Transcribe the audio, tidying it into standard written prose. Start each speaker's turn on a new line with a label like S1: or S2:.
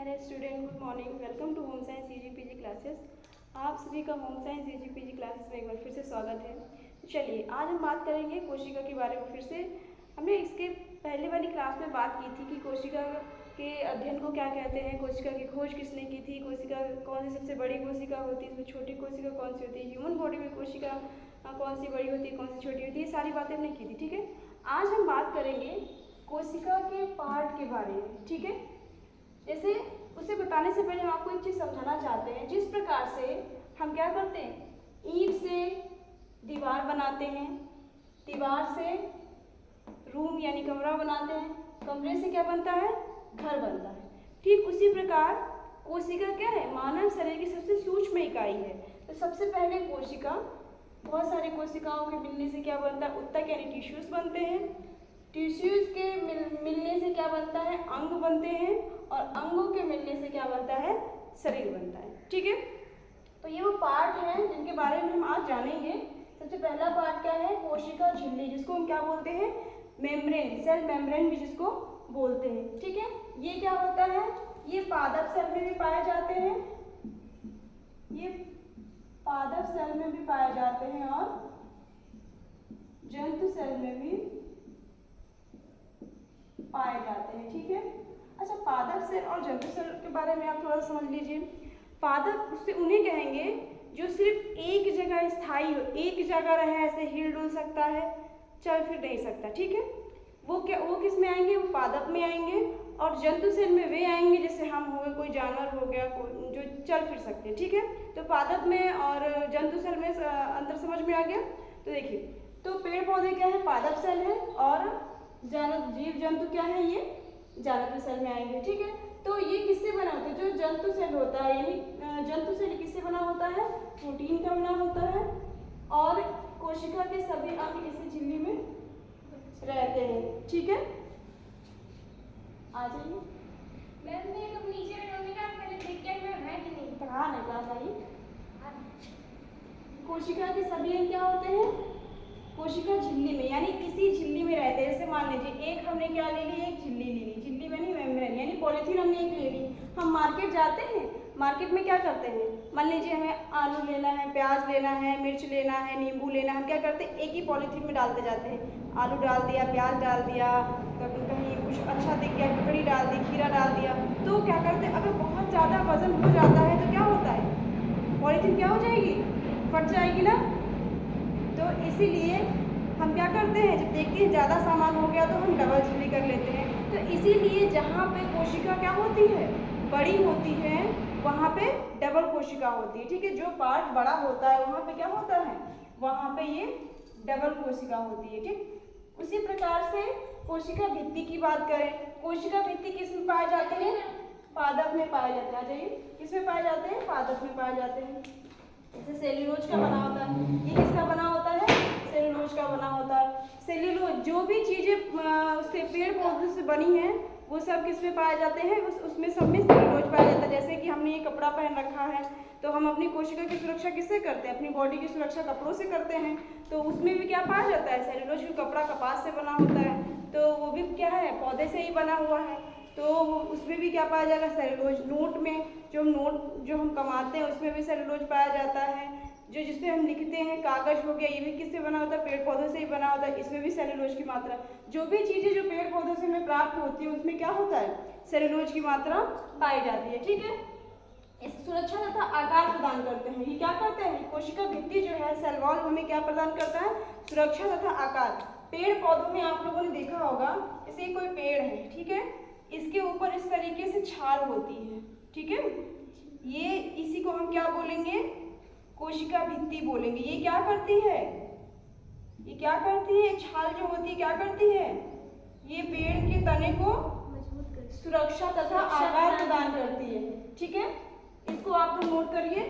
S1: Hello student, good morning. Welcome to home science CGPG classes. आप सभी का home science CGPG classes में एक बार फिर से स्वागत है। तो चलिए आज हम बात करेंगे कोशिका के बारे में। फिर से हमने इसके पहले वाली क्लास में बात की थी कि कोशिका के अध्ययन को क्या कहते हैं, कोशिका की खोज किसने की थी, कोशिका कौन सी सबसे बड़ी कोशिका होती है, इसमें छोटी कोशिका कौन सी होती है, ह्यूमन बॉडी में कोशिका कौन सी बड़ी होती है, कौन सी छोटी होती है, ये सारी बातें हमने की थी। ठीक है, आज हम बात करेंगे कोशिका के पार्ट के बारे में। ठीक है, जैसे उसे बताने से पहले हम आपको एक चीज़ समझाना चाहते हैं। जिस प्रकार से हम क्या करते हैं, ईंट से दीवार बनाते हैं, दीवार से रूम यानी कमरा बनाते हैं, कमरे से क्या बनता है, घर बनता है। ठीक उसी प्रकार कोशिका क्या है, मानव शरीर की सबसे सूक्ष्म इकाई है। तो सबसे पहले कोशिका, बहुत सारी कोशिकाओं के मिलने से क्या बनता है, उत्तक यानी टिश्यूज बनते हैं, टिश्यूज के मिलने से क्या बनता है, अंग बनते हैं, और अंगों के मिलने से क्या बनता है, शरीर बनता है। ठीक है, तो ये वो पार्ट हैं जिनके बारे में हम आज जानेंगे। सबसे पहला पार्ट क्या है, कोशिका झिल्ली, जिसको हम क्या बोलते हैं, मेम्ब्रेन, सेल मेम्ब्रेन भी जिसको बोलते हैं। ठीक है, ये क्या होता है, ये पादप सेल में भी पाए जाते हैं, ये पादप सेल में भी पाए जाते हैं और जंतु सेल में भी पाए जाते हैं। ठीक है, अच्छा, पादप सेल और जंतु सेल के बारे में आप थोड़ा समझ लीजिए। पादप उससे उन्हें कहेंगे जो सिर्फ एक जगह स्थायी हो, एक जगह रहे, ऐसे हिल डुल सकता है, चल फिर नहीं सकता। ठीक है, वो किस में आएंगे, वो पादप में आएंगे। और जंतु सेल में वे आएंगे जैसे हम हो गए, कोई जानवर हो गया जो चल फिर सकते हैं। ठीक है, तो पादप में और जंतु सेल में अंतर समझ में आ गया। तो देखिए, तो पेड़ पौधे क्या है, पादप सेल है, और जीव जंतु क्या है, ये जानवर सेल में आएंगे। ठीक है, तो ये किससे बना होता है, जो जंतु सेल होता है, यानी जंतु सेल किससे बना होता है, प्रोटीन का बना होता है, और कोशिका के सभी अंग इसी झिल्ली में रहते हैं। ठीक है, आ जाइए।
S2: मैम ने तो नीचे रखने का पहले देख के मैं है कि नहीं
S1: पढ़ा नहीं क्लास आई। कोशिका के सभी अंग क्या होते हैं, कोशिका झिल्ली में, यानी किसी झिल्ली में रहते हैं। जैसे मान लीजिए एक हमने क्या ले ली, एक झिल्ली ले ली, झिल्ली में नहीं, मेम्ब्रेन यानी पॉलीथीन हमने एक ले ली। हम मार्केट जाते हैं, मार्केट में क्या करते हैं, मान लीजिए हमें आलू लेना है, प्याज लेना है, मिर्च लेना है, नींबू लेना है, हम क्या करते हैं, एक ही पॉलीथीन में डालते जाते हैं। आलू डाल दिया, प्याज डाल दिया, कहीं कुछ अच्छा दिख गया, ककड़ी डाल दी, खीरा डाल दिया। तो क्या करते हैं, अगर बहुत ज़्यादा वजन हो जाता है तो क्या होता है, पॉलीथीन क्या हो जाएगी, फट जाएगी ना। तो इसीलिए हम क्या करते हैं, जब देखते हैं ज़्यादा सामान हो गया तो हम डबल झिल्ली कर लेते हैं। तो इसीलिए जहाँ पे कोशिका क्या होती है, बड़ी होती है, वहाँ पे डबल कोशिका होती है। ठीक है, जो पार्ट बड़ा होता है वहाँ पे क्या होता है, वहाँ पे ये डबल कोशिका होती है। ठीक, उसी प्रकार से कोशिका भित्ति की बात करें, कोशिका भित्ति किस में पाए जाते हैं, पादप में पाए जाते हैं। आ जाइए, किस में पाए जाते हैं, पादप में पाए जाते हैं। जैसे सेल्यूलोज का बना होता है, ये किसका बना होता है, सेल्यूलोज का बना होता है। सेल्यूलोज, जो भी चीजें उससे पेड़ पौधों से बनी हैं वो सब किस में पाए जाते हैं, उसमें सब में सेल्यूलोज पाया जाता है। जैसे कि हमने ये कपड़ा पहन रखा है, तो हम अपनी कोशिका की सुरक्षा किससे करते हैं, अपनी बॉडी की सुरक्षा कपड़ों से करते हैं। तो उसमें भी क्या पाया जाता है, सेल्यूलोज। भी कपड़ा कपास से बना होता है, तो वो भी क्या है, पौधे से ही बना हुआ है, तो उसमें भी क्या पाया जाएगा, सेल्यूलोज। नोट में जो हम कमाते हैं उसमें भी सेल्यूलोज पाया जाता है। जो जिसमें हम लिखते हैं, कागज हो गया, ये भी किससे बना होता है, पेड़ पौधों से ही बना होता है, इसमें भी सेल्यूलोज की मात्रा। जो भी चीज़ें जो पेड़ पौधों से हमें प्राप्त होती है उसमें क्या होता है, सेल्यूलोज की मात्रा पाई जाती है। ठीक है, इस सुरक्षा तथा आकार प्रदान करते हैं। ये क्या करते हैं, कोशिका भित्ति जो है, सेल वॉल, हमें क्या प्रदान करता है, सुरक्षा तथा आकार। पेड़ पौधों में आप लोगों ने देखा होगा, जैसे कोई पेड़ है, ठीक है, इसके ऊपर इस तरीके से छाल होती है। ठीक है, ये इसी को हम क्या बोलेंगे, कोशिका भित्ति बोलेंगे। ये क्या करती है, ये क्या करती है, छाल जो होती है क्या करती है, ये पेड़ के तने को सुरक्षा तथा आकार प्रदान करती है। ठीक है, इसको आप लोग नोट करिए।